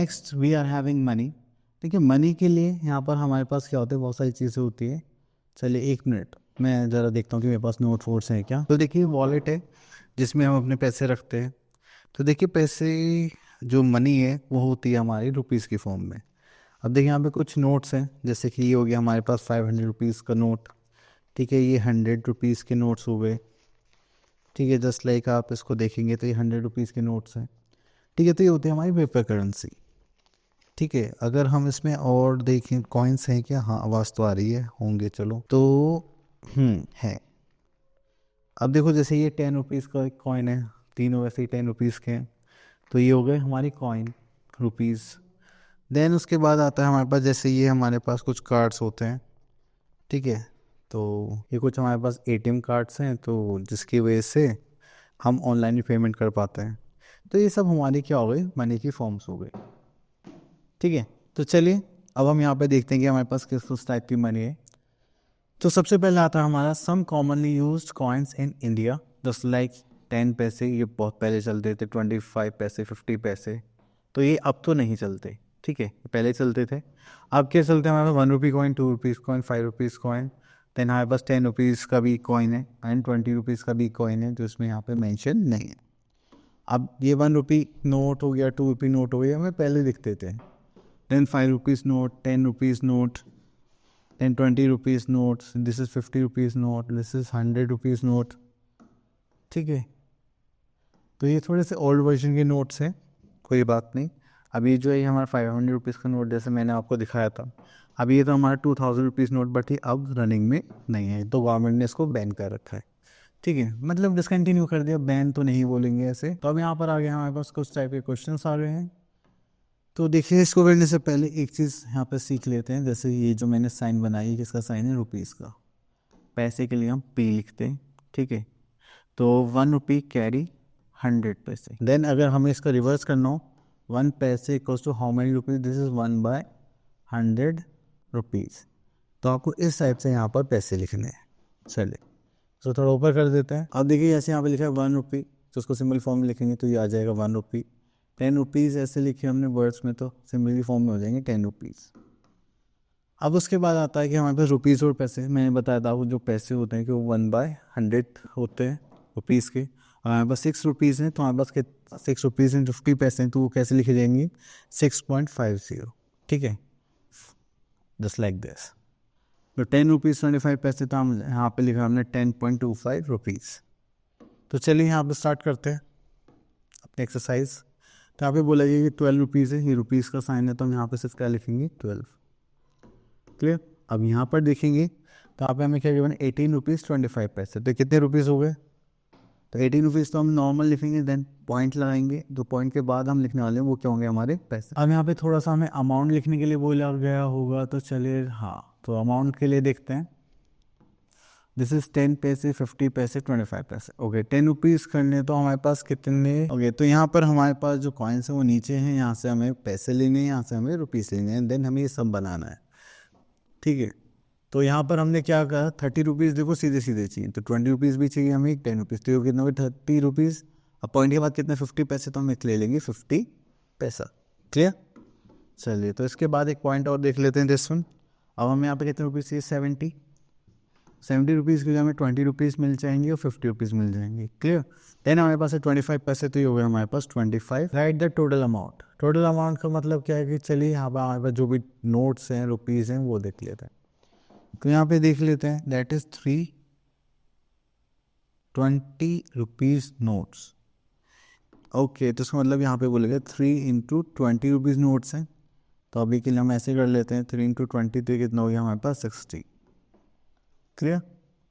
Next we are having money. ठीक है, money के लिए यहाँ पर हमारे पास क्या होता है, बहुत सारी चीज़ें होती है। चलिए 1 मिनट मैं ज़रा देखता हूँ कि मेरे पास नोट फोर्स हैं क्या। तो देखिए वॉलेट है जिसमें हम अपने पैसे रखते हैं। तो देखिए पैसे जो मनी है वो होती है हमारी रुपीज़ की फॉर्म में। अब देखिए यहाँ पे कुछ नोट्स हैं, जैसे कि ये हो गया हमारे पास 500 रुपीज़ का नोट। ठीक है, ये 100 रुपीज़ के नोट्स हो गए। ठीक है, जस्ट लाइक आप इसको देखेंगे तो ये 100 रुपीज़ के नोट्स हैं। ठीक है, तो ये होती है हमारी पेपर करेंसी। ठीक है, अगर हम इसमें और देखें कॉइन्स हैं क्या, हाँ आवाज़ तो आ रही है, होंगे चलो तो है। अब देखो जैसे ये 10 रुपीज़ का एक कॉइन है, तीनों वैसे ही 10 रुपीज़ के हैं, तो ये हो गए हमारी कॉइन रुपीज़। देन उसके बाद आता है हमारे पास, जैसे ये हमारे पास कुछ कार्ड्स होते हैं। ठीक है, तो ये कुछ हमारे पास एटीएम कार्ड्स हैं, तो जिसकी वजह से हम ऑनलाइन भी पेमेंट कर पाते हैं। तो ये सब हमारी क्या हो गई, मनी की फॉर्म्स हो गई। ठीक है, तो चलिए अब हम यहाँ पे देखते हैं कि हमारे पास किस किस टाइप की मनी है। तो सबसे पहले आता है हमारा some commonly used coins in India, just like 10 पैसे, ये बहुत पहले चलते थे, 25 पैसे, 50 पैसे। तो ये अब तो नहीं चलते। ठीक है, पहले चलते थे। अब क्या चलते हैं हमारे पास, 1 rupee coin, 2 rupees coin, 5 rupees coin. Then हमारे पास 10 रुपीज़ का भी कॉइन है एंड 20 रुपीज़ का भी कॉइन है, जो इसमें यहाँ पे मेंशन नहीं है। अब ये 1 रुपी नोट हो गया, 2 रुपी नोट हो गया, हमें पहले दिखते थे। Then 5 rupees note, 10 rupees note, then 20 rupees notes, this is 50 rupees note, this is 100 rupees note। ठीक है, तो ये थोड़े से ओल्ड वर्जन के नोट्स हैं, कोई बात नहीं। अभी जो है हमारा 500 रुपीज़ का नोट, जैसे मैंने आपको दिखाया था, अभी ये तो हमारा 2000 रुपीज़ नोट, बट ये अब रनिंग में नहीं है, तो गवर्नमेंट ने इसको बैन कर रखा है। ठीक है, मतलब डिसकंटिन्यू कर दिया, बैन तो नहीं बोलेंगे ऐसे। तो अब यहाँ पर आ गया हमारे पास कुछ टाइप के क्वेश्चन आ रहे हैं। तो देखिए इसको करने से पहले एक चीज़ यहाँ पर सीख लेते हैं। जैसे ये जो मैंने साइन बनाई है, किसका साइन है, रुपीज़ का। पैसे के लिए हम पी लिखते हैं। ठीक है, तो 1 रुपी कैरी 100 पैसे। देन अगर हमें इसका रिवर्स करना हो, 1 पैसे equals to how many rupees, this is 1/100 rupees. तो आपको इस टाइप से यहाँ पर पैसे लिखने हैं। चलिए तो थोड़ा ऊपर कर देते हैं। अब देखिए जैसे यहाँ पे लिखा है 1 रुपी, तो उसको सिंबल फॉर्म में लिखेंगे तो ये आ जाएगा 1 रुपी। 10 रुपीज़ ऐसे लिखे हमने वर्ड्स में, तो सिंबल फॉर्म में हो जाएंगे 10 रुपीज़। अब उसके बाद आता है कि हमारे पास रुपीज़ और पैसे। मैंने बताया था वो जो पैसे होते हैं कि वो 1/100 होते हैं रुपीज़ के। और हमारे पास 6 रुपीज़ हैं, तो हमारे पास 6 रुपीज़ एंड 50 पैसे हैं, तो वो कैसे लिखे जाएंगे, 6.50। ठीक है, जस्ट लाइक दिस। तो 10 रुपीज़ 25 पैसे, तो हम यहाँ पे लिखा हमने 10.25 रुपीज़। तो चलिए यहाँ पे स्टार्ट करते हैं अपने एक्सरसाइज। तो यहाँ पे बोला गया कि 12 रुपीज़ है, ये रुपीज़ का साइन है, तो हम यहाँ पे सिर्फ क्या लिखेंगे, 12। क्लियर। अब यहाँ पर देखेंगे तो यहाँ पे हमें क्या गिवन, 18 रुपीज़ 25 पैसे। तो कितने रुपीज़ हो गए, तो 18 रुपीज़ तो हम नॉर्मल लिखेंगे, देन पॉइंट लगाएंगे, तो पॉइंट के बाद हम लिखने वाले हैं वो क्या होंगे, हमारे पैसे। अब यहाँ पे थोड़ा सा हमें अमाउंट लिखने के लिए बोला गया होगा, तो चलिए हाँ, तो अमाउंट के लिए देखते हैं। दिस इज 10 पैसे, 50 पैसे, 25 पैसे। ओके, 10 रुपीज़ करने तो हमारे पास कितने, ओके तो यहाँ पर हमारे पास जो कॉइन्स हैं वो नीचे हैं, यहाँ से हमें पैसे लेने हैं, यहाँ से हमें रुपीज़ लेने हैं, देन हमें ये सब बनाना है। ठीक है, तो यहाँ पर हमने क्या कहा, 30 रुपीज़ देखो सीधे सीधे चाहिए, तो 20 रुपीज़ भी चाहिए हमें, 10 रुपीज़, तो कितना हो गया 30 रुपीज़। अब पॉइंट के बाद कितने, 50 पैसे, तो हम एक ले लेंगे 50 पैसा। क्लियर। चलिए तो इसके बाद एक पॉइंट और देख लेते हैं, दिस वन। अब हमें यहाँ पे कितने रुपीज़ चाहिए, 70 रुपीज़ के लिए हमें 20 रुपीज़ मिल जाएंगे और 50 रुपीज़ मिल जाएंगे। क्लियर। देन हमारे पास है 25 पैसे, तो ये हो गया हमारे पास 25। Right the total amount. Total amount का मतलब क्या है कि चलिए यहाँ पर हमारे पास जो भी नोट्स हैं, रुपीज़ हैं, वो देख लेते हैं। तो यहाँ पे देख लेते हैं, that is 320 rupees notes. Okay, तो इसका मतलब यहाँ पे बोलेगा 3 × 20 रुपीज़ नोट्स हैं। तो अभी के लिए हम ऐसे कर लेते हैं, 3 × 20, तो कितना हो गया हमारे पास 60। क्लियर।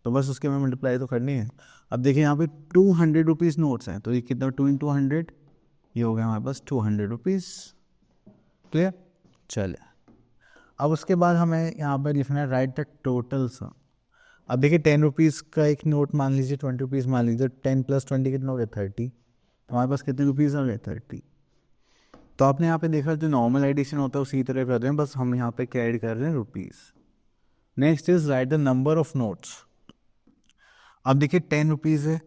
तो बस उसके में मल्टीप्लाई तो करनी है। अब देखिए यहाँ पे 200 रुपीज़ नोट्स हैं, तो ये कितना, 2 × 100, ये हो गया हमारे पास 200 रुपीज़। क्लियर। चलिए अब उसके बाद हमें यहाँ पर लिखना है राइट द टोटल्स। अब देखिए 10 रुपीज़ का एक नोट मान लीजिए, 20 रुपीज़ मान लीजिए, 10 + 20 कितना हो गया, 30। तो हमारे पास कितने रुपीज़ आ गए, 30। तो आपने यहाँ पे देखा जो नॉर्मल एडिशन होता है उसी तरह कर रहे हैं, बस हम यहाँ पे क्या ऐड कर रहे हैं, rupees. Next is right the number of notes. अब देखिए 10 रुपीज़ है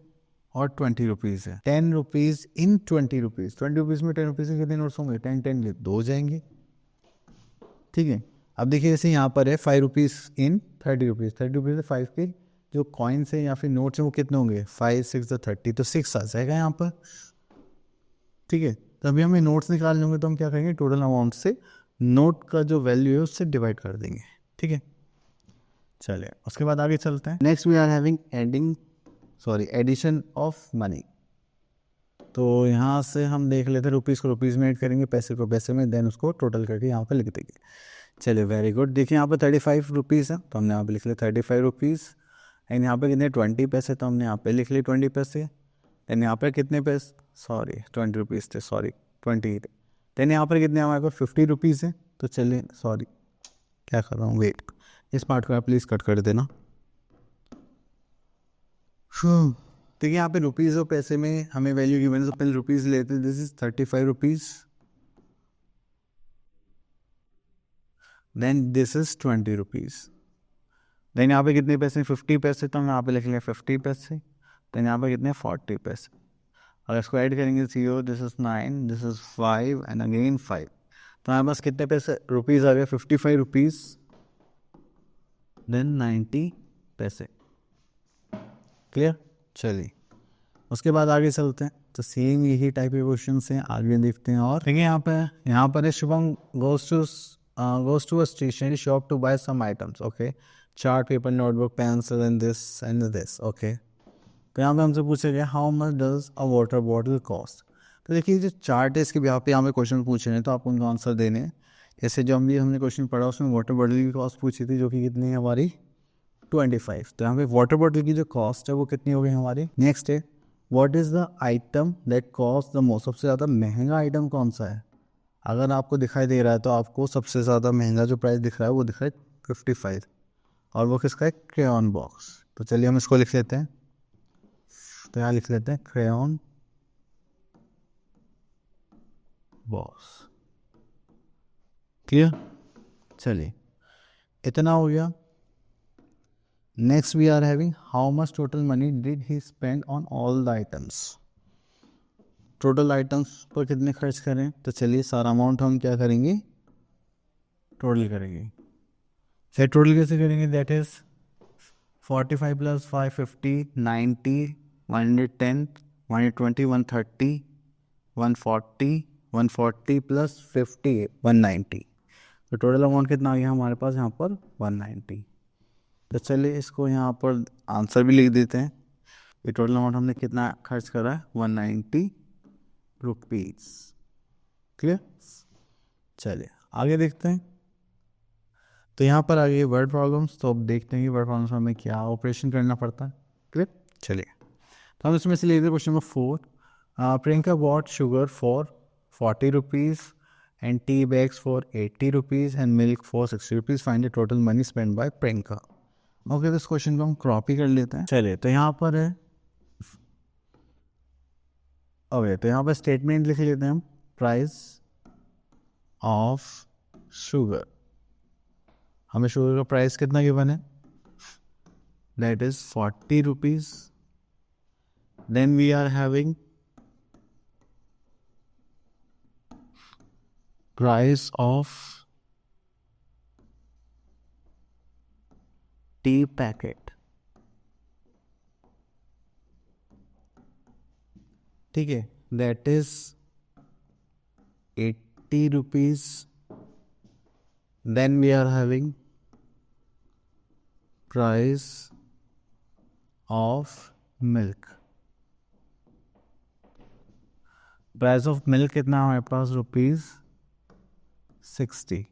और 20 रुपीज़ है। 10 रुपीज़ इन 20 रुपीज़, 20 रुपीज़ में 10 रुपीज़ के कितने नोट्स होंगे? 10 10 दो हो जाएंगे, ठीक है। अब देखिए जैसे यहाँ पर है 5 रुपीज़ इन 30 रुपीज़, 30 रुपीज़ से 5 के जो कॉइन्स है या फिर नोट्स हैं वो कितने होंगे? 5 6 30, तो 6 आ जाएगा यहाँ पर, ठीक है। तो अभी हमें नोट्स निकालने होंगे तो हम क्या करेंगे? टोटल अमाउंट से नोट का जो वैल्यू है उससे डिवाइड कर देंगे, ठीक है। चलिए उसके बाद आगे चलते हैं। Next we are having addition of money. तो यहाँ से हम देख लेते हैं, रुपीज़ को रुपीज़ में ऐड करेंगे, पैसे को पैसे में, देन उसको टोटल करके यहाँ पर लिख देंगे। चलिए वेरी गुड। देखिए यहाँ पर 35 रुपीज़ है तो हमने यहाँ पे लिख लिया 35 रुपीज़। एंड यहाँ पे कितने 20 पैसे, तो हमने यहाँ पे लिख लिए 20 पैसे। एंड यहाँ पर कितने पैसे, 20 रुपीज़ थे, 20 थे। देन यहाँ पर कितने हमारे पास 50 रुपीज़ है। तो चलिए क्या कर रहा हूँ, वेट, इस पार्ट को आप प्लीज़ कट कर देना। देखिए यहाँ पे रुपीज़ और पैसे में हमें वैल्यू गिवन है, तो पहले रुपीज़ लेते हैं। This is 35 rupees, then this is 20 rupees. Then यहाँ पे कितने पैसे, 50 पैसे, तो हम यहाँ पे लिख लें 50 पैसे। देन यहाँ पे कितने 40 पैसे। अगर इसको ऐड करेंगे 0, this is 9, this is 5 and again 5, तो हमारे पास कितने पैसे रुपीज़ आ गए? 55 रुपीज़, देन 90 पैसे। क्लियर। चलिए उसके बाद आगे चलते हैं। तो सेम यही टाइप के क्वेश्चन हैं, आगे देखते हैं। और देखिए यहाँ पर है Shubham goes to a stationery shop to buy some items, okay, chart paper notebook pencil and this, okay. तो यहाँ पे हमसे पूछा गया how much does a water bottle cost. तो देखिए जो चार्ट है इसके यहाँ पे क्वेश्चन पूछे हैं तो आपको उनका आंसर देने हैं। जैसे जो हमने क्वेश्चन पढ़ा उसमें वाटर बॉटल की कॉस्ट पूछी थी जो कि कितनी है हमारी 25। तो यहाँ पे वाटर बॉटल की जो कॉस्ट है वो कितनी हो गई हमारी। नेक्स्ट है what is the item that cost the most, सबसे ज़्यादा महंगा आइटम कौन सा है। अगर आपको दिखाई दे रहा है तो आपको सबसे ज़्यादा महंगा जो प्राइस दिख रहा है वो दिख रहा है 55, और वो किसका है? Crayon box. तो चलिए हम इसको लिख लेते हैं। तो यहाँ लिख लेते हैं क्रेयॉन बॉक्स। क्लियर। चलिए इतना हो गया। Next we are having how much total money did he spend on all the items. Total items पर कितने खर्च करें। तो चलिए सारा अमाउंट हम क्या करेंगे? टोटल करेंगे। फिर टोटल कैसे करेंगे? That is 45 + 5 50 90 110 120 130 140 140 + 50 190। तो टोटल अमाउंट कितना आ गया हमारे पास यहाँ पर 190। तो चलिए इसको यहाँ पर आंसर भी लिख देते हैं। ये टोटल अमाउंट हमने कितना खर्च करा है 190 रुपीज़। क्लियर। चलिए आगे देखते हैं। तो यहाँ पर आ गई वर्ड प्रॉब्लम्स। तो अब देखते हैं कि वर्ड प्रॉब्लम्स में हमें क्या ऑपरेशन करना पड़ता है। क्लियर। चलिए तो हम इसमें से लेते हैं question number 4। Priyanka bought sugar for 40 rupees and tea bags for 80 rupees and milk for 60 rupees. Find the total money spend by Priyanka. Okay तो इस क्वेश्चन को हम कॉपी कर लेते हैं। चलिए तो यहाँ पर है ओके, तो यहाँ पर स्टेटमेंट लिख लेते हैं हम। प्राइस ऑफ शुगर, हमें शुगर का प्राइस कितना गिवन है? That is 40 rupees. Then we are having price of tea packet, ठीक है, that is 80 rupees. Then we are having price of milk, price of milk कितना है हमारे पास? ₹60।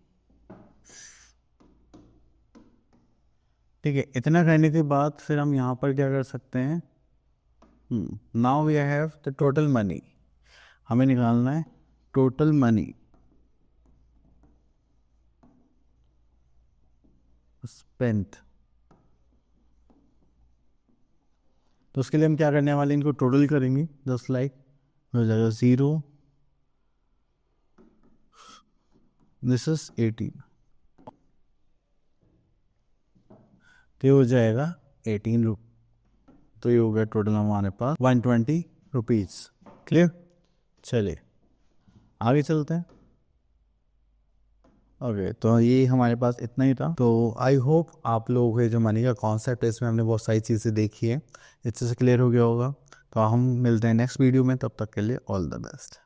ठीक है, इतना करने के बाद फिर हम यहाँ पर क्या कर सकते हैं? Now we have the total money. हमें निकालना है टोटल मनी स्पेंट। तो उसके लिए हम क्या करने वाले हैं? इनको टोटल करेंगे। जस्ट लाइक हो जाएगा 0, दिस इज 18, तो हो जाएगा 18 रुपये। तो ये हो गया टोटल हमारे पास 120 रुपीज़। क्लियर। चलिए आगे चलते हैं। ओके तो ये हमारे पास इतना ही था। तो आई होप आप लोगों के जो मनी का कॉन्सेप्ट है इसमें हमने बहुत सारी चीज़ें देखी है, अच्छे से क्लियर हो गया होगा। तो हम मिलते हैं नेक्स्ट वीडियो में, तब तक के लिए ऑल द बेस्ट।